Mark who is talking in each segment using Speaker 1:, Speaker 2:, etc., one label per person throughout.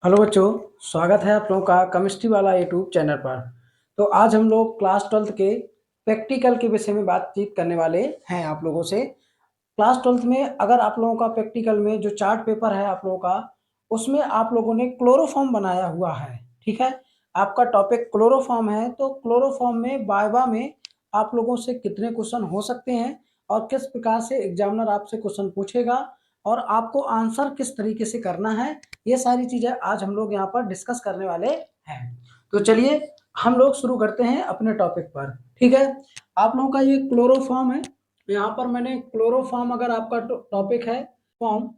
Speaker 1: Hello बच्चों, स्वागत है आप लोगों का केमिस्ट्री वाला यूट्यूब चैनल पर। तो आज हम लोग क्लास 12th के प्रैक्टिकल के विषय में बातचीत करने वाले हैं आप लोगों से। क्लास 12th में अगर आप लोगों का प्रैक्टिकल में जो चार्ट पेपर है आप लोगों का, उसमें आप लोगों ने क्लोरोफॉर्म बनाया हुआ है। ठीक है, आपका टॉपिक क्लोरोफॉर्म है। तो क्लोरोफॉर्म में वाइवा में आप लोगों से कितने क्वेश्चन हो सकते हैं और किस प्रकार से एग्जामिनर आपसे क्वेश्चन पूछेगा और आपको आंसर किस तरीके से करना है, ये सारी चीजें आज हम लोग यहाँ पर डिस्कस करने वाले हैं। तो चलिए हम लोग शुरू करते हैं अपने टॉपिक पर। ठीक है, आप लोगों का ये क्लोरोफॉर्म है। यहाँ पर मैंने क्लोरोफॉर्म, अगर आपका टॉपिक है फॉर्म,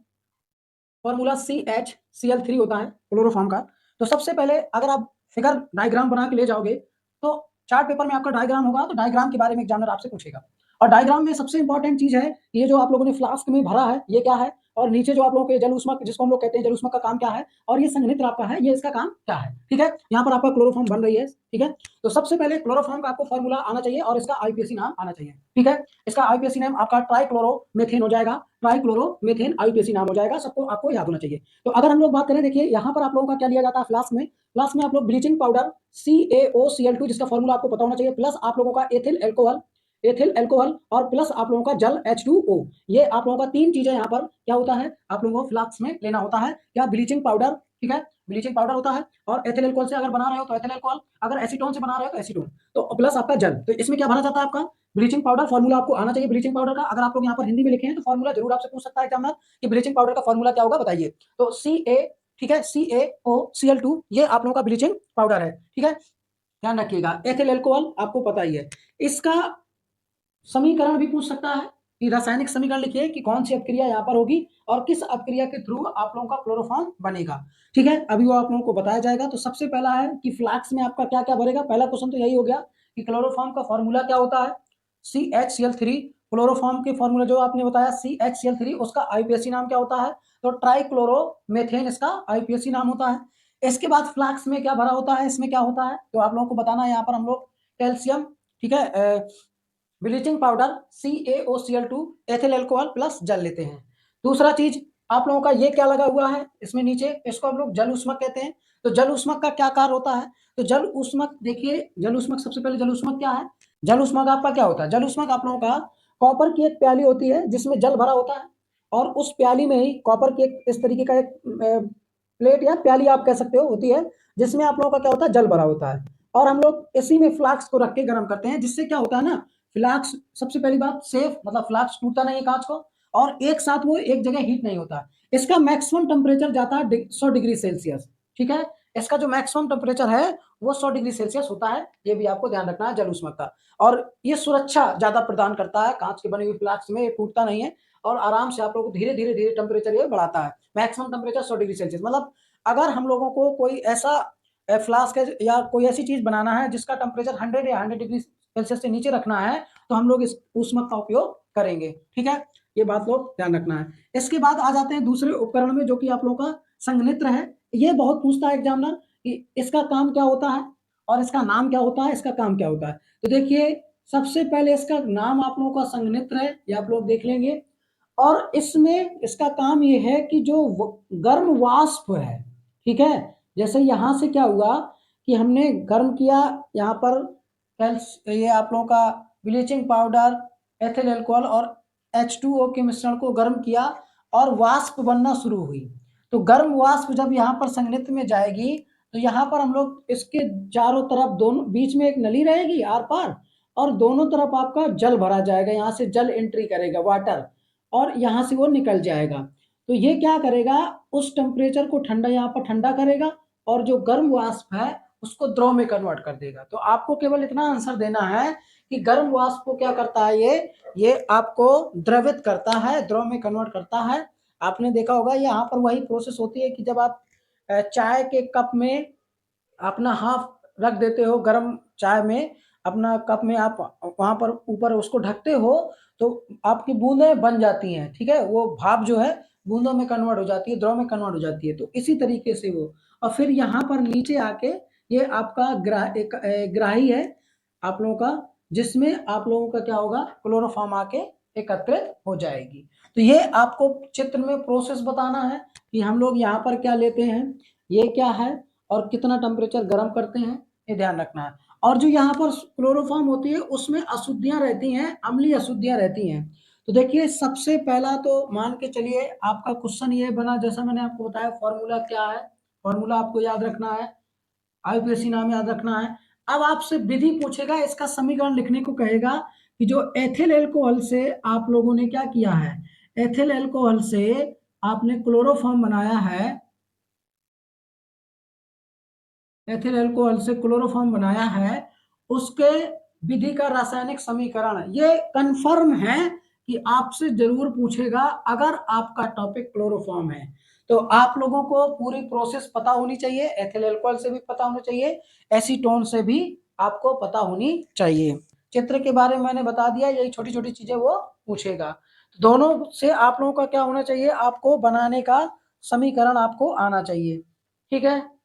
Speaker 1: फॉर्मूला CH Cl3 होता है क्लोरोफॉर्म का। तो सबसे पहले अगर आप फिगर डायग्राम बना के ले जाओगे तो चार्ट पेपर में आपका डायग्राम होगा, तो डायग्राम के बारे में एग्जामिनर आपसे पूछेगा। और डायग्राम में सबसे इंपॉर्टेंट चीज है, ये जो आप लोगों ने फ्लास्क में भरा है ये क्या है, और नीचे जो आप लोगों के जल ऊष्मक, जिसको हम लोग कहते हैं जल ऊष्मक का काम क्या है, और ये संघनित्र आपका है, ये इसका काम क्या है। ठीक है, यहाँ पर आपका क्लोरोफॉर्म बन रही है। ठीक है, तो सबसे पहले क्लोरोफॉर्म का आपको फॉर्मूला आना चाहिए और इसका आईपीएसी नाम आना चाहिए। ठीक है, इसका आईपीएसी नाम आपका ट्राइक्लोरोमेथेन हो जाएगा। ट्राइक्लोरोमेथेन आईपीएसी नाम हो जाएगा, सबको आपको याद होना चाहिए। तो अगर हम लोग बात करें, देखिए यहाँ पर आप लोगों का क्या लिया जाता है फ्लास्क में। फ्लास्क में आप लोग ब्लीचिंग पाउडर CaOCl2, जिसका फॉर्मूला आपको पता होना चाहिए, प्लस आप लोगों का एथिल एल्कोहल और प्लस आप लोगों का जल H2O। ये आप लोगों का तीन चीजें यहाँ पर क्या होता है आप लोगों को फ्लास्क में लेना होता है। क्या, ब्लीचिंग पाउडर। ठीक है, ब्लीचिंग पाउडर होता है, और एथिल एल्कोहल से अगर बना रहे हो तो एथिल एल्कोहल, अगर एसीटोन से बना रहे हो तो एसीटोन, तो प्लस आपका जल। तो इसमें क्या भरा जाता है आपका ब्लीचिंग पाउडर। फॉर्मूला आपको आना चाहिए ब्लीचिंग पाउडर का। अगर आप लोग यहाँ पर हिंदी में लिखे हैं तो फॉर्मूला जरूर आपसे पूछ सकता है एग्जामिनर कि ब्लीचिंग पाउडर का फॉर्मूला क्या होगा, बताइए। तो ठीक है, CaOCl2 ये आप लोगों का ब्लीचिंग पाउडर है। ठीक है, ध्यान रखिएगा। एथिल एल्कोहल आपको पता ही है। इसका समीकरण भी पूछ सकता है कि रासायनिक समीकरण लिखिए कि कौन सी अपक्रिया यहाँ पर होगी और किस अपक्रिया के थ्रू आप लोगों का क्लोरोफॉर्म बनेगा। ठीक है, अभी वो आप लोगों को बताया जाएगा। तो सबसे पहला है कि फ्लास्क में आपका क्या क्या भरेगा। पहला क्वेश्चन तो यही हो गया कि क्लोरोफॉर्म का फॉर्मूला क्या होता है, CHCl3। क्लोरोफॉर्म के फॉर्मूला जो आपने बताया CHCl3, उसका आईपीएसी नाम क्या होता है, तो ट्राइक्लोरोमेथेन इसका आईपीएसी नाम होता है। इसके बाद फ्लास्क में क्या भरा होता है, इसमें क्या होता है, तो आप लोगों को बताना है। यहाँ पर हम लोग कैल्शियम, ठीक है, bleaching powder CaOCl2, ethyl alcohol plus जल लेते हैं। दूसरा चीज आप लोगों का ये क्या लगा हुआ है इसमें नीचे, इसको हम लोग जल ऊष्मक कहते हैं। तो जल ऊष्मक का क्या कार्य होता है, तो जल ऊष्मक देखिए, जल ऊष्मक सबसे पहले जल ऊष्मक क्या है। जल ऊष्मक आपका क्या होता है, जल ऊष्मक आप लोगों का कॉपर की एक प्याली होती है जिसमें जल भरा होता है, और उस प्याली में ही कॉपर की एक इस तरीके का एक प्लेट या प्याली आप कह सकते हो होती है, जिसमें आप लोगों का क्या होता है, जल भरा होता है। और हम लोग इसी में फ्लास्क को रख के गर्म करते हैं, जिससे क्या होता है ना, फ्लास्क सबसे पहली बात सेफ, मतलब फ्लास्क टूटता नहीं है कांच को, और एक साथ वो एक जगह हीट नहीं होता। इसका मैक्सिमम टेम्परेचर जाता है 100 डिग्री सेल्सियस। ठीक है, इसका जो मैक्सिमम टेम्परेचर है वो 100 डिग्री सेल्सियस होता है, ये भी आपको ध्यान रखना है जल ऊष्मक का। और ये सुरक्षा ज्यादा प्रदान करता है, कांच की बनी हुई फ्लास्क में ये टूटता नहीं है, और आराम से आप लोग धीरे धीरे धीरे टेम्परेचर ये बढ़ाता है। मैक्सिमम टेम्परेचर 100 डिग्री सेल्सियस, मतलब अगर हम लोगों को कोई ऐसा फ्लास्क या कोई ऐसी चीज बनाना है जिसका टेम्परेचर 100 या 100 डिग्री सेल्सियस से नीचे रखना है, तो हम लोग इस ऊष्मक का उपयोग करेंगे। ठीक है, ये बात लोग ध्यान रखना है। इसके बाद आ जाते हैं दूसरे उपकरण में, जो कि आप लोगों का संघनित्र है। ये बहुत पूछता है एग्जामिनर कि इसका काम क्या होता है और इसका नाम क्या होता है, इसका काम क्या होता है। तो देखिए, सबसे पहले इसका नाम आप लोगों का संघनित्र है, ये आप लोग देख लेंगे। और इसमें इसका काम ये है कि जो गर्म वाष्प है, ठीक है, जैसे यहां से क्या हुआ कि हमने गर्म किया, यहाँ पर ये आप लोगों का ब्लीचिंग पाउडर, एथिल अल्कोहल और H2O के मिश्रण को गर्म किया और वाष्प बनना शुरू हुई। तो गर्म वाष्प जब यहाँ पर संघनित्र में जाएगी, तो यहाँ पर हम लोग इसके चारों तरफ, दोनों बीच में एक नली रहेगी आर पार, और दोनों तरफ आपका जल भरा जाएगा, यहाँ से जल एंट्री करेगा, वाटर, और यहाँ से वो निकल जाएगा। तो ये क्या करेगा, उस टेम्परेचर को ठंडा, यहाँ पर ठंडा करेगा, और जो गर्म वाष्प है उसको द्रव में कन्वर्ट कर देगा। तो आपको केवल इतना आंसर देना है कि गर्म वाष्प को क्या करता है, ये आपको द्रवित करता है, द्रव में कन्वर्ट करता है। आपने देखा होगा यहाँ पर वही प्रोसेस होती है कि जब आप चाय के कप में अपना हाफ रख देते हो, गर्म चाय में अपना कप में आप वहां पर ऊपर उसको ढकते हो, तो आपकी बूंदें बन जाती हैं। ठीक है, वो भाप जो है बूंदों में कन्वर्ट हो जाती है, द्रव में कन्वर्ट हो जाती है। तो इसी तरीके से वो, और फिर यहाँ पर नीचे आके ये आपका ग्राही है आप लोगों का, जिसमें आप लोगों का क्या होगा, क्लोरोफॉर्म आके एकत्रित हो जाएगी। तो ये आपको चित्र में प्रोसेस बताना है कि हम लोग यहाँ पर क्या लेते हैं, ये क्या है और कितना टेम्परेचर गर्म करते हैं, ये ध्यान रखना है। और जो यहाँ पर क्लोरोफॉर्म होती है उसमें अशुद्धियां रहती हैं, अम्लीय अशुद्धियां रहती हैं। तो देखिए सबसे पहला तो मान के चलिए आपका क्वेश्चन ये बना, जैसा मैंने आपको बताया फॉर्मूला क्या है, फॉर्मूला आपको याद रखना है, आईपीएससी नाम याद रखना है। अब आपसे विधि पूछेगा, इसका समीकरण लिखने को कहेगा कि जो एथिल एल्कोहल से आप लोगों ने क्या किया है, एथिल एल्कोहल से आपने क्लोरोफॉर्म बनाया है, एथिल अल्कोहल से क्लोरोफॉर्म बनाया है, उसके विधि का रासायनिक समीकरण, ये कंफर्म है कि आपसे जरूर पूछेगा अगर आपका टॉपिक क्लोरोफॉर्म है। तो आप लोगों को पूरी प्रोसेस पता होनी चाहिए, एथिल अल्कोहल से भी पता होना चाहिए, एसीटोन से भी आपको पता होनी चाहिए। चित्र के बारे में मैंने बता दिया, यही छोटी छोटी चीजें वो पूछेगा। तो दोनों से आप लोगों का क्या होना चाहिए, आपको बनाने का समीकरण आपको आना चाहिए। ठीक है,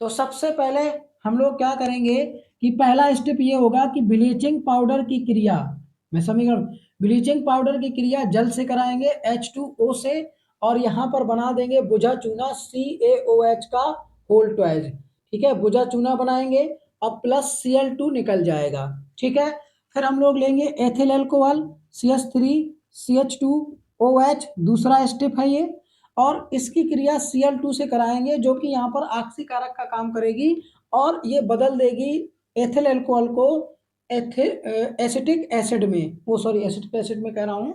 Speaker 1: तो सबसे पहले हम लोग क्या करेंगे कि पहला स्टेप ये होगा कि ब्लीचिंग पाउडर की क्रिया, मैं समीकरण, ब्लीचिंग पाउडर की क्रिया जल से कराएंगे H2O से, और यहाँ पर बना देंगे बुझा चूना CaOH का होल ट्वाइज। ठीक है, बुझा चूना बनाएंगे और प्लस Cl2 निकल जाएगा। ठीक है, फिर हम लोग लेंगे एथिल अल्कोहल CH3CH2OH, दूसरा स्टेप है ये, और इसकी क्रिया Cl2 से कराएंगे जो कि यहाँ पर ऑक्सीकारक का काम करेगी और ये बदल देगी एथिल अल्कोहल को एसिटिक एसिड में, वो सॉरी एसिटिक एसिड में कह रहा हूँ,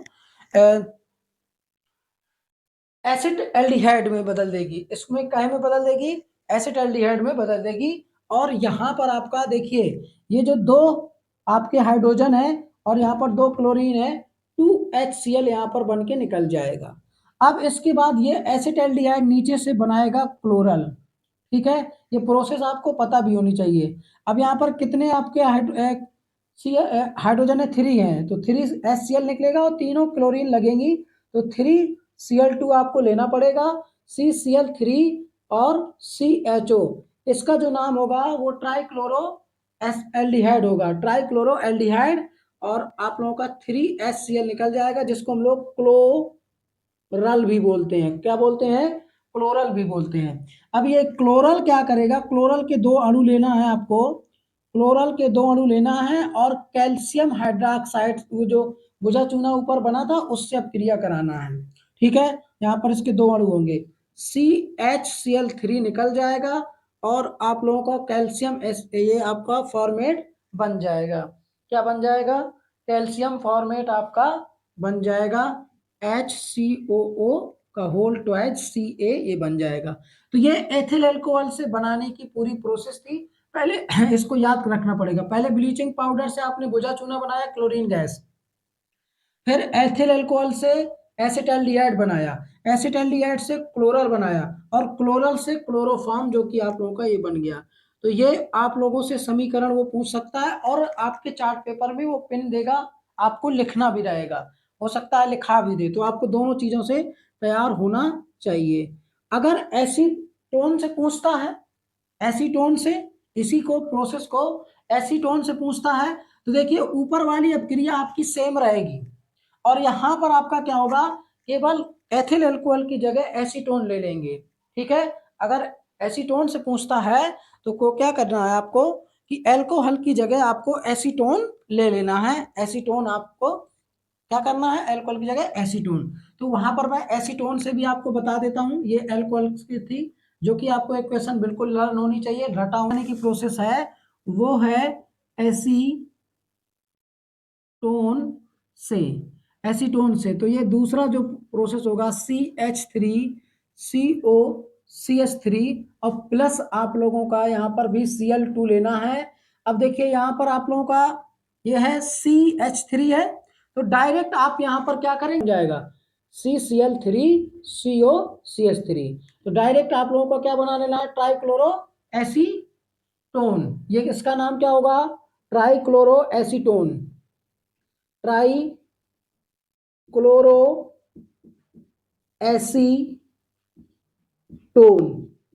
Speaker 1: एसिड एल्डिहाइड में बदल देगी, इसमें काहे में बदल देगी, एसिड एल्डिहाइड में बदल देगी। और यहाँ पर आपका देखिए ये जो दो आपके हाइड्रोजन है और यहाँ पर दो क्लोरीन है, 2HCl यहाँ पर बन के निकल जाएगा। अब इसके बाद ये एसिड एल्डिहाइड नीचे से बनाएगा क्लोरल। ठीक है, ये प्रोसेस आपको पता भी होनी चाहिए। अब यहाँ पर कितने आपके हाइड्रोजन है, 3 है, तो 3HCl निकलेगा और तीनों क्लोरीन लगेंगी, तो 3Cl2 आपको लेना पड़ेगा, CCl3 और CHO, इसका जो नाम होगा वो ट्राइक्लोरो एल्डिहाइड होगा, ट्राइक्लोरो एल्डिहाइड। और आप लोगों का 3HCl निकल जाएगा जिसको हम लोग क्लोरल भी बोलते हैं, क्या बोलते हैं, क्लोरल भी बोलते हैं। अब ये क्लोरल क्या करेगा, क्लोरल के दो अणु लेना है आपको, क्लोरल के दो अणु लेना है और कैल्शियम हाइड्रोक्साइड, वो जो बुझा चूना ऊपर बना था उससे अब क्रिया कराना है। ठीक है, यहाँ पर इसके दो अणु होंगे, CHCl3 निकल जाएगा और आप लोगों का कैल्शियम ये आपका फॉर्मेट बन जाएगा। क्या बन जाएगा, कैल्शियम फॉर्मेट आपका बन जाएगा, HCOO का होल ट्वाइस Ca, ये बन जाएगा। तो ये एथिल अल्कोहल से बनाने की पूरी प्रोसेस थी। पहले इसको याद रखना पड़ेगा, पहले ब्लीचिंग पाउडर से आपने बुझा चूना बनाया, क्लोरीन गैस, फिर एथिल अल्कोहल से एसिटाल्डिहाइड बनाया, एसिटाल्डिहाइड से क्लोरल बनाया और क्लोरल से क्लोरोफॉर्म, जो कि आप लोगों का ये बन गया। तो ये आप लोगों से समीकरण वो पूछ सकता है और आपके चार्ट पेपर में वो पिन देगा, आपको लिखना भी रहेगा, हो सकता है लिखा भी दे, तो आपको दोनों चीजों से तैयार होना चाहिए। अगर एसीटोन से पूछता है, एसीटोन से, इसी को प्रोसेस को एसीटोन से पूछता है, तो देखिए ऊपर वाली अब क्रिया आपकी सेम रहेगी और यहाँ पर आपका क्या होगा, केवल एथिल अल्कोहल की जगह एसीटोन ले लेंगे। ठीक है, अगर एसीटोन से पूछता है तो को क्या करना है आपको कि अल्कोहल की जगह आपको एसीटोन ले लेना है, एसीटोन आपको क्या करना है, अल्कोहल की जगह एसीटोन। तो वहां पर मैं एसीटोन से भी आपको बता देता हूँ, ये अल्कोहल की थी जो कि आपको एक क्वेश्चन बिल्कुल लर्न होनी चाहिए, रटा होने की प्रोसेस है, वो है एसीटोन से, एसीटोन से। तो ये दूसरा जो प्रोसेस होगा CH3CO CH3 और प्लस आप लोगों का यहाँ पर भी Cl2 लेना है। अब देखिए यहाँ पर आप लोगों का ये है CH3 है, तो डायरेक्ट आप यहाँ पर क्या करें जाएगा CCl3COCH3, तो डायरेक्ट आप लोगों को क्या बना लेना है, ट्राइक्लोरो एसीटोन, ये इसका नाम क्या होगा, trichloro acetone, try chloro acetone,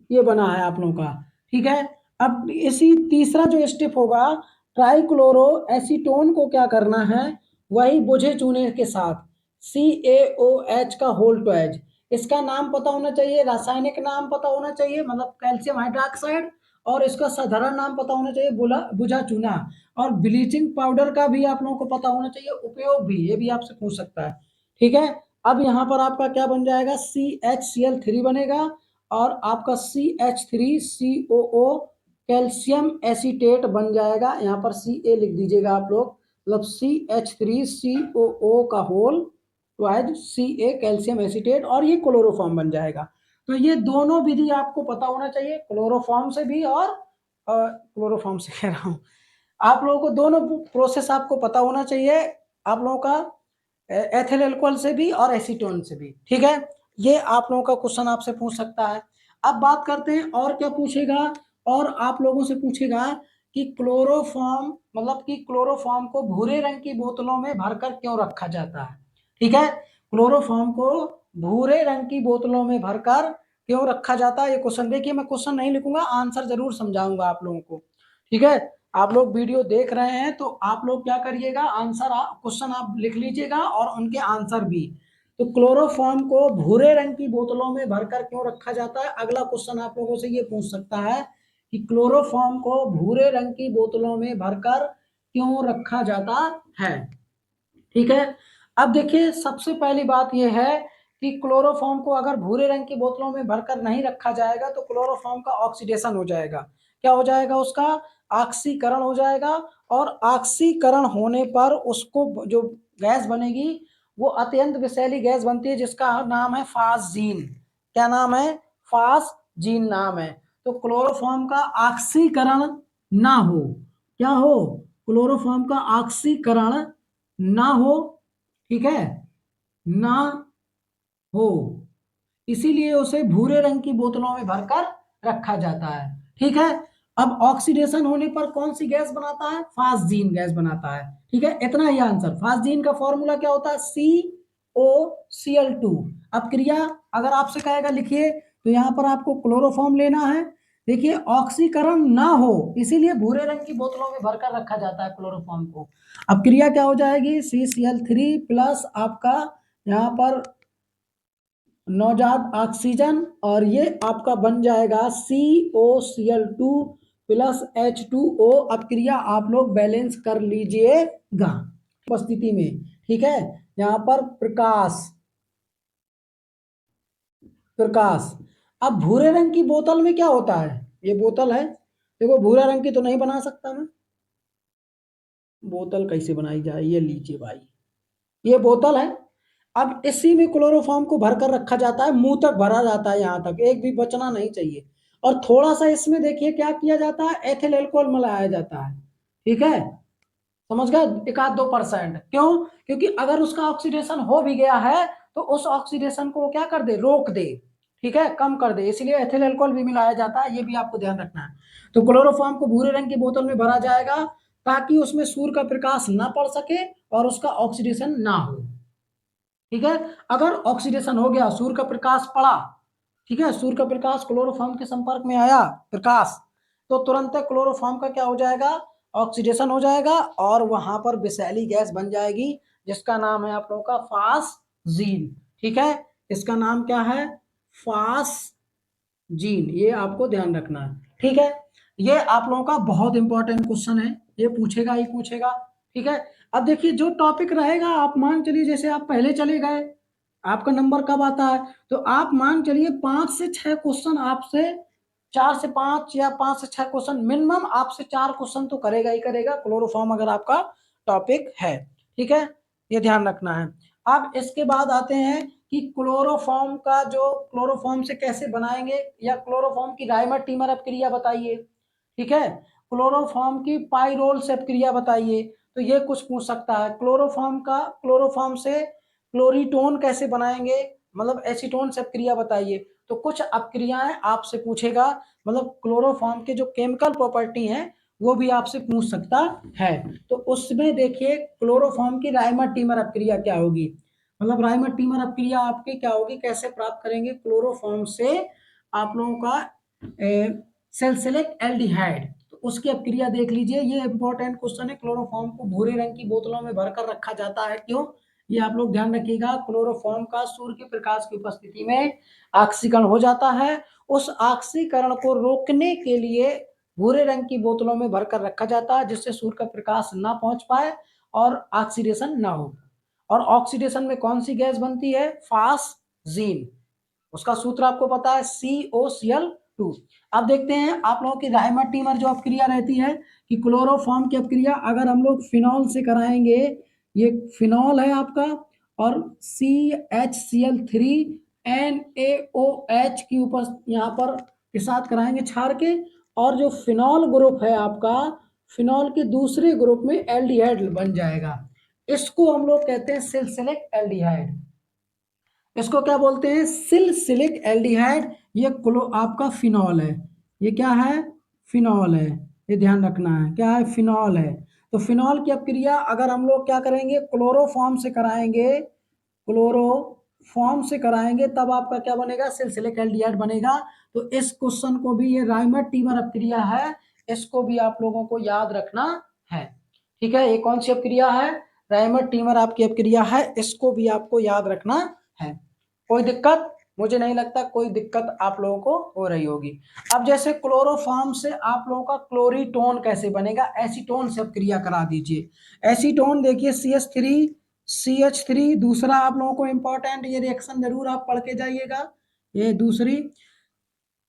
Speaker 1: ये बना है आप लोगों का। ठीक है, अब इसी तीसरा जो स्टेप होगा, ट्राइक्लोरो एसीटोन को क्या करना है, वही बुझे चूने के साथ CaOH का होल ट्वाइज, इसका नाम पता होना चाहिए, रासायनिक नाम पता होना चाहिए मतलब कैल्शियम हाइड्रोक्साइड, और इसका साधारण नाम पता होना चाहिए बुझा चूना। और ब्लीचिंग पाउडर का भी आप लोगों को पता होना चाहिए, उपयोग भी, ये भी आपसे पूछ सकता है। ठीक है, अब यहाँ पर आपका क्या बन जाएगा, CHCl3 बनेगा, और आपका CH3COO कैल्शियम एसीटेट बन जाएगा। यहाँ पर Ca लिख दीजिएगा आप लोग, मतलब CH3COO का whole twice Ca calcium acetate, और ये क्लोरोफॉर्म बन जाएगा। तो ये दोनों विधि आपको पता होना चाहिए, क्लोरोफॉर्म से भी और क्लोरोफॉर्म से कह रहा हूँ, आप लोगों को दोनों प्रोसेस आपको पता होना चाहिए, आप लोगों का एथिल अल्कोहल से भी और एसीटोन से भी। ठीक है, ये आप लोगों का क्वेश्चन आपसे पूछ सकता है। अब बात करते हैं और क्या पूछेगा, और आप लोगों से पूछेगा कि क्लोरोफॉर्म, मतलब कि क्लोरोफॉर्म को भूरे रंग की बोतलों में भरकर क्यों रखा जाता है। ठीक है, क्लोरोफॉर्म को भूरे रंग की बोतलों में भरकर क्यों रखा जाता है, ये क्वेश्चन। देखिए मैं क्वेश्चन नहीं लिखूंगा, आंसर जरूर समझाऊंगा आप लोगों को। ठीक है, आप लोग वीडियो देख रहे हैं तो आप लोग क्या करिएगा, आंसर क्वेश्चन आप लिख लीजिएगा और उनके आंसर भी। तो क्लोरोफॉर्म को भूरे रंग की बोतलों में भरकर क्यों रखा जाता है, अगला क्वेश्चन आप लोगों से ये पूछ सकता है कि क्लोरोफॉर्म को भूरे रंग की बोतलों में भरकर क्यों रखा जाता है। ठीक है, अब देखिए सबसे पहली बात यह है कि क्लोरोफॉर्म को अगर भूरे रंग की बोतलों में भरकर नहीं रखा जाएगा तो क्लोरोफॉर्म का ऑक्सीडेशन हो जाएगा। क्या हो जाएगा, उसका ऑक्सीकरण हो जाएगा, और ऑक्सीकरण होने पर उसको जो गैस बनेगी वो अत्यंत विषैली गैस बनती है, जिसका नाम है फास्जीन। क्या नाम है, फास्जीन नाम है। तो क्लोरोफॉर्म का ऑक्सीकरण ना हो, क्या हो, क्लोरोफॉर्म का ऑक्सीकरण ना हो, ठीक है, ना हो, इसीलिए उसे भूरे रंग की बोतलों में भरकर रखा जाता है। ठीक है, अब ऑक्सीडेशन होने पर कौन सी गैस बनाता है, फास्जीन गैस बनाता है। ठीक है, इतना ही आंसर। फास्जीन का फॉर्मूला क्या होता है, COCl2। अब क्रिया अगर आपसे कहेगा लिखिए, तो यहाँ पर आपको क्लोरोफॉर्म लेना है। देखिए ऑक्सीकरण ना हो इसीलिए भूरे रंग की बोतलों में भरकर रखा जाता है क्लोरोफॉर्म को। अब क्रिया क्या हो जाएगी, CCl3 प्लस आपका यहाँ पर नौजाद ऑक्सीजन, और ये आपका बन जाएगा COCl2 प्लस H2O। अब क्रिया आप लोग बैलेंस कर लीजिएगा उपस्थिति में। ठीक है, यहाँ पर प्रकाश, प्रकाश। अब भूरे रंग की बोतल में क्या होता है, ये बोतल है, देखो भूरा रंग की तो नहीं बना सकता मैं, बोतल कैसे बनाई जाए, ये लीजिए भाई, ये बोतल है। अब इसी में क्लोरोफॉर्म को भरकर रखा जाता है, मुंह तक भरा जाता है, यहां तक एक भी बचना नहीं चाहिए। और थोड़ा सा इसमें देखिए क्या किया जाता है, एथिल अल्कोहल मिलाया जाता है। ठीक है, समझ गए, 1-2%। क्यों, क्योंकि अगर उसका ऑक्सीडेशन हो भी गया है तो उस ऑक्सीडेशन को क्या कर दे, रोक दे। ठीक है, कम कर दे, इसलिए एथिल अल्कोहल भी मिलाया जाता है, ये भी आपको ध्यान रखना है। तो क्लोरोफॉर्म को भूरे रंग की बोतल में भरा जाएगा ताकि उसमें सूर्य का प्रकाश ना पड़ सके और उसका ऑक्सीडेशन ना हो। ठीक है, अगर ऑक्सीडेशन हो गया, सूर्य का प्रकाश पड़ा, ठीक है, सूर्य का प्रकाश क्लोरोफॉर्म के संपर्क में आया प्रकाश, तो तुरंत क्लोरोफॉर्म का क्या हो जाएगा, ऑक्सीडेशन हो जाएगा, और वहां पर विषैली गैस बन जाएगी जिसका नाम है आप लोगों का फास्जीन। ठीक है, इसका नाम क्या है, फास्जीन, ये आपको ध्यान रखना है। ठीक है, ये आप लोगों का बहुत इंपॉर्टेंट क्वेश्चन है, ये पूछेगा ही पूछेगा। ठीक है, अब देखिए जो टॉपिक रहेगा, आप मान चलिए जैसे आप पहले चले गए, आपका नंबर कब आता है, तो आप मान चलिए 5 से 6 क्वेश्चन आपसे, 4 से 5 या 5 से 6 क्वेश्चन मिनिमम आपसे 4 क्वेश्चन तो करेगा ही करेगा, क्लोरोफॉर्म अगर आपका टॉपिक है। ठीक है, ये ध्यान रखना है। अब इसके बाद आते हैं कि क्लोरोफॉर्म का जो, क्लोरोफॉर्म से कैसे बनाएंगे, या क्लोरोफॉर्म की राइमर टीमर अपक्रिया बताइए। ठीक है, क्लोरोफॉर्म की पाइरोल से अपक्रिया बताइए, तो ये कुछ पूछ सकता है। क्लोरोफॉर्म का, क्लोरोफॉर्म से क्लोरीटोन कैसे बनाएंगे, मतलब एसीटोन से अपक्रिया बताइए। तो कुछ अपक्रियाएं आपसे पूछेगा, मतलब क्लोरोफॉर्म के जो केमिकल प्रॉपर्टी हैं वो भी आपसे पूछ सकता है। तो उसमें देखिए क्लोरोफॉर्म की राइमर टीमर अपक्रिया क्या होगी, मतलब राइमर टीमर अपक्रिया आपकी क्या होगी, कैसे प्राप्त करेंगे क्लोरोफॉर्म से आप लोगों का सैलिसिलिक एल्डिहाइड, तो उसकी अपक्रिया देख लीजिए। ये इंपॉर्टेंट क्वेश्चन है, क्लोरोफॉर्म को भूरे रंग की बोतलों में भरकर रखा जाता है क्यों, ये आप लोग ध्यान रखिएगा। क्लोरोफॉर्म का सूर्य के प्रकाश की उपस्थिति में ऑक्सीकरण हो जाता है। उस ऑक्सीकरण को रोकने के लिए भूरे रंग की बोतलों में भरकर रखा जाता है, जिससे सूर्य का प्रकाश ना पहुंच पाए और ऑक्सीडेशन ना हो। और ऑक्सीडेशन में कौन सी गैस बनती है? फास्जीन। उसका सूत्र आपको पता है, COCl2। अब देखते हैं आप लोगों की राइमर जो अपक्रिया रहती है कि क्लोरोफॉर्म की अपक्रिया अगर हम लोग फिनॉल से कराएंगे, ये फिनॉल है आपका, और CHCl3NaOH की यहाँ पर के साथ कराएंगे क्षार के, और जो फिनॉल ग्रुप है आपका, फिनॉल के दूसरे ग्रुप में एल्डिहाइड बन जाएगा। इसको हम लोग कहते हैं सिलसिलिक एल्डिहाइड। इसको क्या बोलते हैं? सिलसिलिक एल्डिहाइड। ये आपका फिनॉल है। ये क्या है? फिनॉल है। ये ध्यान रखना है, क्या है? फिनॉल है। तो फिनॉल की अपक्रिया अगर हम लोग क्या करेंगे? क्लोरोफॉर्म से कराएंगे, क्लोरोफॉर्म से कराएंगे, तब आपका क्या बनेगा? सिलसिलिक एल्डिहाइड बनेगा। तो इस क्वेश्चन को भी, ये राइमर टीमर अपक्रिया है, इसको भी आप लोगों को याद रखना है। ठीक है, ये कौन सी अपक्रिया है? राइमर टीमर आपकी अपक्रिया है, इसको भी आपको याद रखना है। कोई दिक्कत? मुझे नहीं लगता कोई दिक्कत आप लोगों को हो रही होगी। अब जैसे क्लोरोफॉर्म से आप लोगों का क्लोरीटोन कैसे बनेगा? एसीटोन से अपक्रिया करा दीजिए। एसीटोन देखिए CH3 दूसरा आप लोगों को इंपॉर्टेंट, ये रिएक्शन जरूर आप पढ़ के जाइएगा। ये दूसरी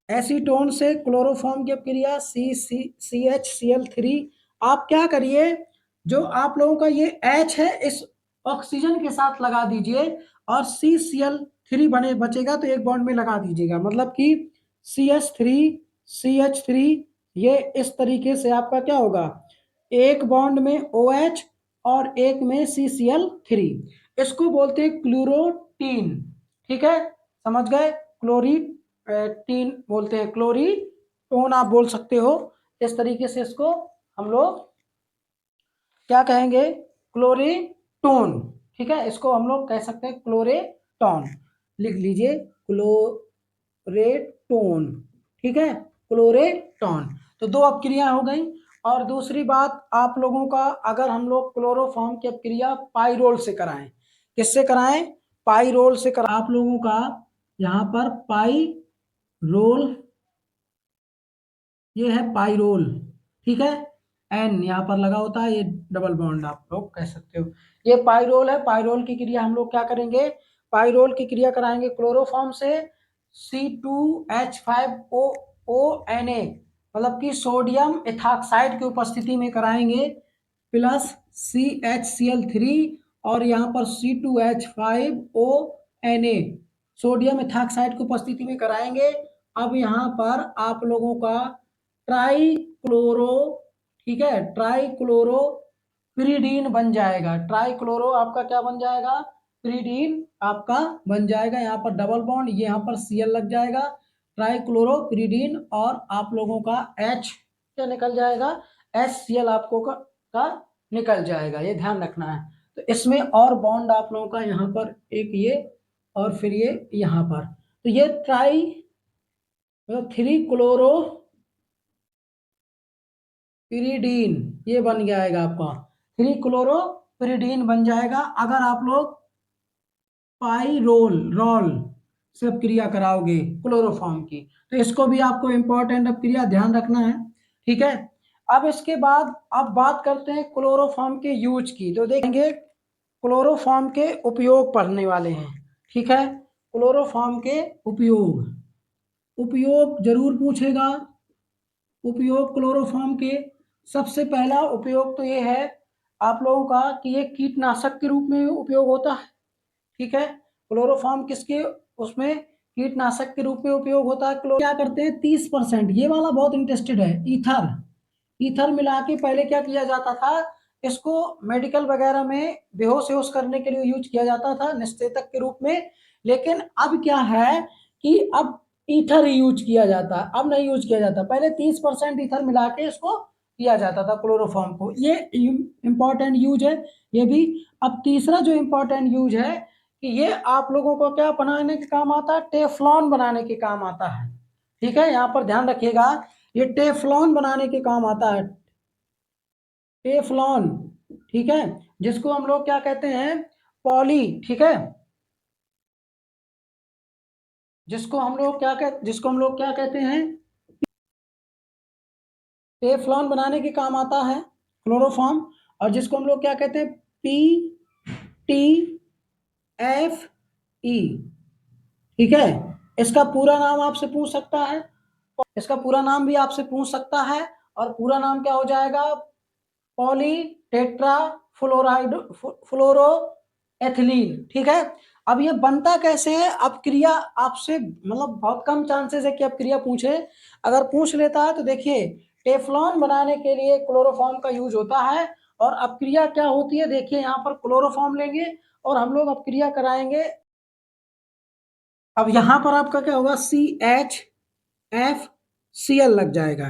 Speaker 1: एसीटोन से क्लोरोफॉर्म की अपक्रिया CHCl3। आप क्या करिए, जो आप लोगों का ये H है, इस ऑक्सीजन के साथ लगा दीजिए, और CCl3 बने बचेगा तो एक बॉन्ड में लगा दीजिएगा। मतलब कि CH3 ये इस तरीके से आपका क्या होगा? एक बॉन्ड में OH और एक में CCl3। इसको बोलते हैं क्लोरोटीन। ठीक है, समझ गए? क्लोरीटीन बोलते हैं, क्लोरीटोन आप बोल सकते हो। इस तरीके से इसको हम लोग क्या कहेंगे? क्लोरीटोन। ठीक है, इसको हम लोग कह सकते हैं क्लोरेटोन। लिख लीजिए, क्लोरेटोन। ठीक है, क्लोरेटोन। तो दो अपक्रिया हो गई। और दूसरी बात आप लोगों का, अगर हम लोग क्लोरोफॉर्म की अपक्रिया पाइरोल से कराएं, किससे कराएं? पाइरोल से कराएं। आप लोगों का यहाँ पर पाइरोल, ये है पाइरोल। ठीक है, एन यहाँ पर लगा होता है, ये डबल बॉन्ड आप लोग कह सकते हो। ये पाइरोल है। पाइरोल की क्रिया हम लोग क्या करेंगे? पाइरोल की क्रिया कराएंगे क्लोरोफॉर्म से C2H5OONA, मतलब कि सोडियम एथॉक्साइड की उपस्थिति में कराएंगे, प्लस CHCl3, और यहाँ पर C2H5ONA, सोडियम एथॉक्साइड की उपस्थिति में कराएंगे। अब यहाँ पर आप लोगों का ट्राइक्लोरो, ठीक है, ट्राइक्लोरो पिरीडीन बन जाएगा। ट्राइक्लोरो आपका क्या बन जाएगा? पिरीडीन आपका बन जाएगा। यहाँ पर डबल बॉन्ड, ये यहाँ पर Cl लग जाएगा, ट्राइक्लोरो पिरीडीन, और आप लोगों का H क्या निकल जाएगा? HCl आपको का निकल जाएगा। ये ध्यान रखना है। तो इसमें और बॉन्ड आप लोगों का यहाँ पर एक ये, और फिर ये यहाँ पर, तो ये थ्री क्लोरो पिरीडीन ये बन जाएगा आपका, थ्री क्लोरो पिरीडीन बन जाएगा। अगर आप लोग पाइरोल रोल से अपक्रिया कराओगे क्लोरोफॉर्म की, तो इसको भी आपको इंपॉर्टेंट अपक्रिया ध्यान रखना है। ठीक है, अब इसके बाद अब बात करते हैं क्लोरोफॉर्म के यूज की। तो देखेंगे क्लोरोफॉर्म के उपयोग पढ़ने वाले हैं। ठीक है, क्लोरोफॉर्म के उपयोग जरूर पूछेगा। उपयोग क्लोरोफॉर्म के, सबसे पहला उपयोग तो ये है आप लोगों का कि ये कीटनाशक के रूप में उपयोग होता है। ठीक है, क्लोरोफॉर्म किसके उसमें कीटनाशक के रूप में उपयोग होता है। क्या करते हैं? 30%, ये वाला बहुत इंटरेस्टेड है, ईथर। ईथर मिला के पहले क्या किया जाता था? इसको मेडिकल वगैरह में बेहोश वेहोश करने के लिए यूज किया जाता था, निस्तेतक के रूप में। लेकिन अब क्या है कि अब ईथर यूज किया जाता है, अब नहीं यूज किया जाता। पहले 30% ईथर मिला के इसको किया जाता था क्लोरोफॉर्म को। ये इंपॉर्टेंट यूज है ये भी। अब तीसरा जो इंपॉर्टेंट यूज है कि ये आप लोगों को क्या बनाने के काम आता है? टेफ्लॉन बनाने के काम आता है। ठीक है, यहाँ पर ध्यान रखिएगा, ये टेफ्लॉन बनाने के काम आता है, टेफ्लॉन। ठीक है, जिसको हम लोग क्या कहते हैं? पॉली, ठीक है, जिसको हम लोग क्या कहते हैं, टेफ्लॉन बनाने के काम आता है क्लोरोफॉर्म, और जिसको हम लोग क्या कहते हैं, PTFE, ठीक है। इसका पूरा नाम आपसे पूछ सकता है, इसका पूरा नाम भी आपसे पूछ सकता है, और पूरा नाम क्या हो जाएगा, पॉली टेट्रा फ्लोराइड फ्लोरो एथिलीन, ठीक है। अब ये बनता कैसे है, अब क्रिया आपसे मतलब बहुत कम चांसेस है कि अब क्रिया पूछे, अगर पूछ लेता है तो देखिए, टेफ्लॉन बनाने के लिए क्लोरोफॉर्म का यूज होता है, और अब क्रिया क्या होती है, देखिए यहाँ पर क्लोरोफॉर्म लेंगे और हम लोग अब क्रिया कराएंगे। अब यहाँ पर आपका क्या होगा, CHFCl लग जाएगा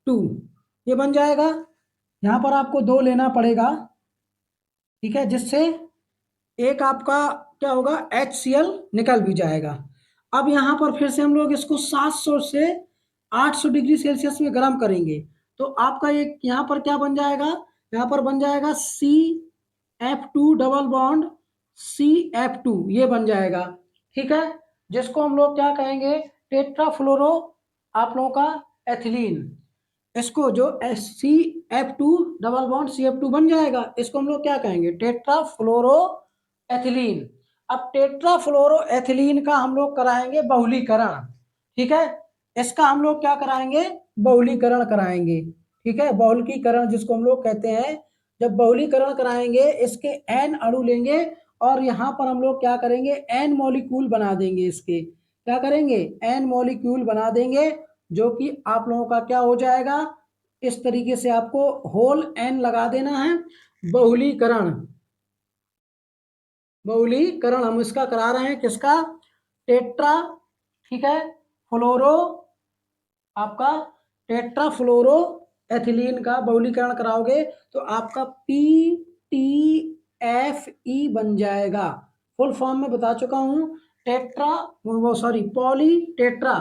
Speaker 1: 2, ये बन जाएगा। यहाँ पर आपको 2 लेना पड़ेगा, ठीक है, जिससे एक आपका क्या होगा, HCl निकल भी जाएगा। अब यहाँ पर फिर से हम लोग इसको 700 से 800 डिग्री सेल्सियस में गर्म करेंगे, तो आपका एक यहाँ पर क्या बन जाएगा, यहाँ पर बन जाएगा CF2 डबल बॉन्ड CF2, ये बन जाएगा, ठीक है, जिसको हम लोग क्या कहेंगे, टेट्राफ्लोरो आप लोगों का एथिलीन। इसको जो CF2 डबल बॉन्ड CF2 बन जाएगा, इसको हम लोग क्या कहेंगे, टेट्राफ्लोरो एथिलीन। अब टेट्राफ्लोरो एथिलीन का हम लोग कराएंगे बहुलीकरण, ठीक है, इसका हम लोग क्या कराएंगे, बहुलीकरण कराएंगे, ठीक है, बहुलीकरण जिसको हम लोग कहते हैं। जब बहुलीकरण कराएंगे, इसके एन अणु लेंगे, और यहाँ पर हम लोग क्या करेंगे, एन मॉलिक्यूल बना देंगे, इसके क्या करेंगे, एन मॉलिक्यूल बना देंगे, जो कि आप लोगों का क्या हो जाएगा, इस तरीके से आपको होल एन लगा देना है। बहुलीकरण, बहुलीकरण हम इसका करा रहे हैं, किसका, टेट्रा, ठीक है, फ्लोरो, आपका टेट्राफ्लोरो एथिलीन का बहुलीकरण कराओगे, तो आपका PTFE बन जाएगा। फुल फॉर्म में बता चुका हूं, टेट्रा, वो सॉरी, पॉली टेट्रा,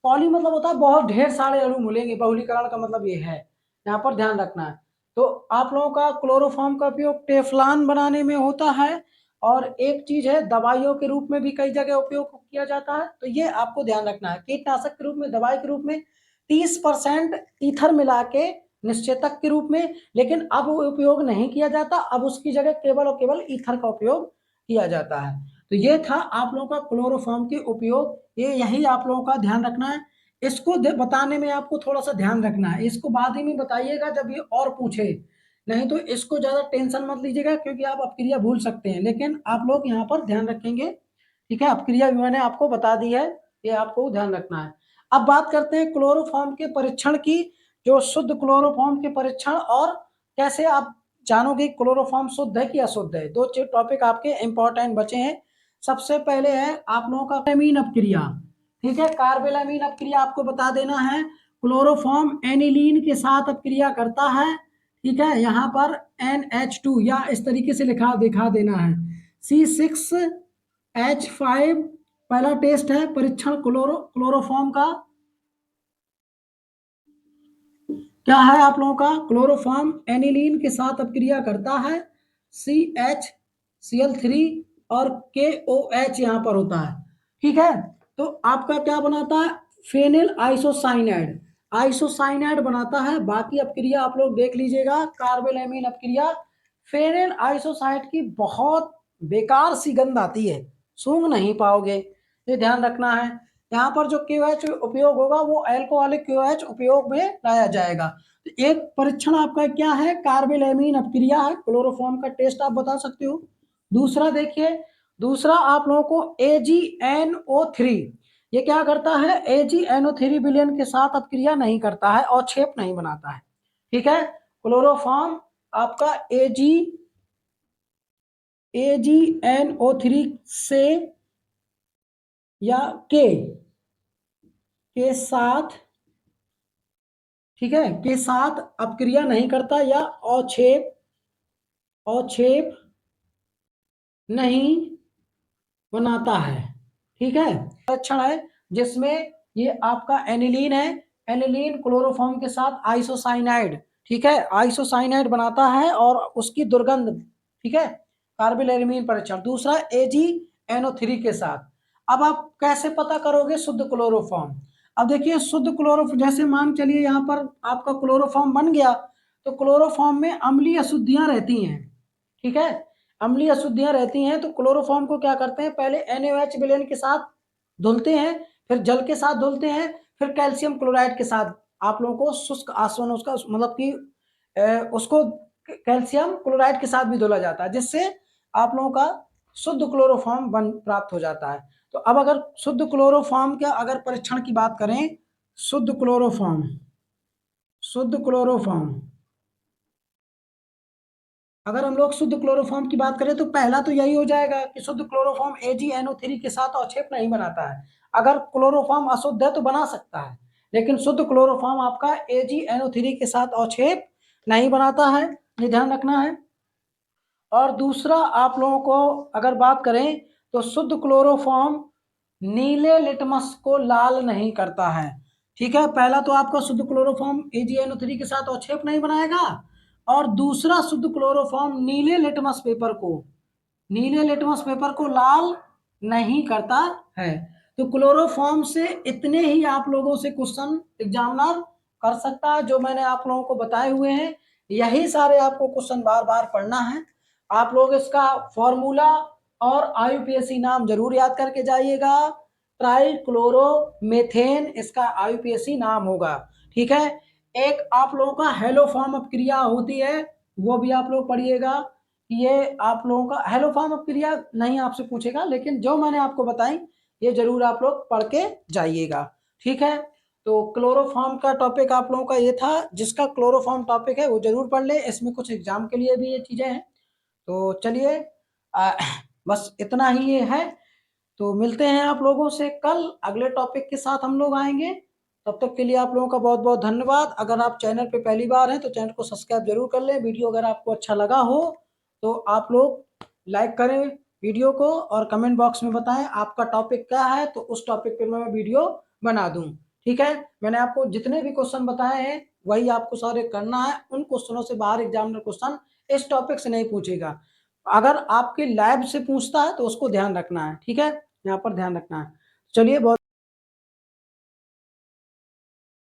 Speaker 1: पॉली मतलब होता है बहुत ढेर सारे अणु मिलेंगे, बहुलीकरण का मतलब ये है, यहाँ पर ध्यान रखना है। तो आप लोगों का क्लोरोफॉर्म का उपयोग टेफ्लॉन बनाने में होता है, और एक चीज है, दवाइयों के रूप में भी कई जगह उपयोग किया जाता है, तो ये आपको ध्यान रखना है, कीटनाशक के रूप में, दवाई के रूप में 30% ईथर मिला के निश्चेतक के रूप में, लेकिन अब उपयोग नहीं किया जाता, अब उसकी जगह केवल और केवल ईथर का उपयोग किया जाता है। तो ये था आप लोगों का क्लोरोफॉर्म के उपयोग, ये यही आप लोगों का ध्यान रखना है। इसको बताने में आपको थोड़ा सा ध्यान रखना है, इसको बाद ही में बताइएगा जब ये और पूछे, नहीं तो इसको ज्यादा टेंशन मत लीजिएगा, क्योंकि आप अपक्रिया भूल सकते हैं, लेकिन आप लोग यहाँ पर ध्यान रखेंगे, ठीक है, अपक्रिया भी मैंने आपको बता दी है, ये आपको ध्यान रखना है। अब बात करते हैं क्लोरोफॉर्म के परीक्षण की, जो शुद्ध क्लोरोफॉर्म के परीक्षण, और कैसे आप जानोगे क्लोरोफॉर्म शुद्ध है कि अशुद्ध है। दो टॉपिक आपके इंपॉर्टेंट बचे हैं। सबसे पहले है आप लोगों का एमीन अपक्रिया, ठीक है, कार्बेलामीन अपक्रिया आपको बता देना है। क्लोरोफॉर्म एनिलीन के साथ अपक्रिया करता है, ठीक है, यहाँ पर NH2 या इस तरीके से लिखा दिखा देना है, C6H5 पहला टेस्ट है परीक्षण क्लोरोफॉर्म का, क्या है आप लोगों का, क्लोरोफॉर्म एनिलीन के साथ अपक्रिया करता है, CHCl3 और KOH यहाँ पर होता है, ठीक है। तो आपका क्या बनाता है, फेनिल आइसोसाइनाइड, आइसोसाइनाइड बनाता है। बाकी अपक्रिया आप लोग देख लीजिएगा, कार्बेलामीन अपक्रिया, फेनिल आइसोसाइड की बहुत बेकार सी गंध आती है, सूंघ नहीं पाओगे, ये ध्यान रखना है। यहाँ पर जो KOH उपयोग होगा वो अल्कोहलिक KOH उपयोग में लाया जाएगा। तो एक परीक्षण आपका क्या है, कार्बेलामीन अपक्रिया है, क्लोरोफॉर्म का टेस्ट आप बता सकते हो। दूसरा देखिए, दूसरा आप लोगों को AgNO3, ये क्या करता है, AgNO3 विलयन के साथ अपक्रिया नहीं करता है और छेप नहीं बनाता है, ठीक है। क्लोरोफॉर्म आपका AgNO3 से या के साथ, ठीक है, के साथ अपक्रिया नहीं करता, या अवक्षेप नहीं बनाता है, ठीक है। लक्षण है जिसमें ये आपका एनिलीन है, एनिलीन क्लोरोफॉर्म के साथ आइसोसाइनाइड, ठीक है, आइसोसाइनाइड बनाता है और उसकी दुर्गंध, ठीक है, कार्बोनिल परीक्षण, दूसरा AgNO3 के साथ। अब आप कैसे पता करोगे शुद्ध क्लोरोफॉर्म? अब देखिए शुद्ध क्लोरोफॉर्म, जैसे मान चलिए यहाँ पर आपका क्लोरोफॉर्म बन गया, तो क्लोरोफॉर्म में अम्लीय अशुद्धियां रहती हैं, ठीक है, अम्लीय अशुद्धियां रहती हैं, तो क्लोरोफॉर्म को क्या करते हैं, पहले NaOH विलयन के साथ धुलते हैं, फिर जल के साथ धुलते हैं, फिर कैल्शियम क्लोराइड के साथ आप लोगों को शुष्क आसवन उसका मतलब कि उसको कैल्शियम क्लोराइड के साथ भी धुला जाता है, जिससे आप लोगों का शुद्ध क्लोरोफॉर्म बन प्राप्त हो जाता है। तो अब अगर शुद्ध क्लोरोफॉर्म का अगर परीक्षण की बात करें, शुद्ध क्लोरोफॉर्म, शुद्ध क्लोरोफॉर्म, अगर हम लोग शुद्ध क्लोरोफॉर्म की बात करें तो पहला तो यही हो जाएगा कि शुद्ध क्लोरोफॉर्म AgNO3 के साथ अवक्षेप नहीं बनाता है। अगर क्लोरोफॉर्म अशुद्ध है तो बना सकता है, लेकिन शुद्ध क्लोरोफॉर्म आपका AgNO3 के साथ अवक्षेप नहीं बनाता है, ये ध्यान रखना है। और दूसरा आप लोगों को अगर बात करें तो शुद्ध क्लोरोफॉर्म नीले लिटमस को लाल नहीं करता है, ठीक है। पहला तो आपका शुद्ध क्लोरोफॉर्म AgNO3 के साथ अवक्षेप नहीं बनाएगा, और दूसरा शुद्ध क्लोरोफॉर्म नीले लिटमस पेपर को लाल नहीं करता है। तो क्लोरोफॉर्म से इतने ही आप लोगों से क्वेश्चन एग्जामिनर कर सकता है, जो मैंने आप लोगों को बताए हुए हैं, यही सारे आपको क्वेश्चन बार बार पढ़ना है। आप लोग इसका फॉर्मूला और IUPAC नाम जरूर याद करके जाइएगा। ट्राइक्लोरोमेथेन इसका IUPAC नाम होगा, ठीक है। एक आप लोगों का हेलो फॉर्म अपक्रिया होती है, वो भी आप लोग पढ़िएगा। ये आप लोगों का हेलो फॉर्म अपक्रिया नहीं आपसे पूछेगा, लेकिन जो मैंने आपको बताई ये जरूर आप लोग पढ़ के जाइएगा, ठीक है। तो क्लोरोफॉर्म का टॉपिक आप लोगों का ये था, जिसका क्लोरोफॉर्म टॉपिक है वो जरूर पढ़ ले, इसमें कुछ एग्जाम के लिए भी ये चीजें हैं। तो चलिए बस इतना ही ये है। तो मिलते हैं आप लोगों से कल अगले टॉपिक के साथ हम लोग आएंगे। तब तक के लिए आप लोगों का बहुत बहुत धन्यवाद। अगर आप चैनल पे पहली बार हैं तो चैनल को सब्सक्राइब जरूर कर लें। वीडियो अगर आपको अच्छा लगा हो तो आप लोग लाइक करें वीडियो को, और कमेंट बॉक्स में बताएं आपका टॉपिक क्या है, तो उस टॉपिक पे मैं वीडियो बना दूं, ठीक है। मैंने आपको जितने भी क्वेश्चन बताए हैं वही आपको सारे करना है, उन क्वेश्चनों से बाहर एग्जामिनर क्वेश्चन इस टॉपिक से नहीं पूछेगा। अगर आपके लैब से पूछता है तो उसको ध्यान रखना है, ठीक है, यहाँ पर ध्यान रखना है। चलिए बहुत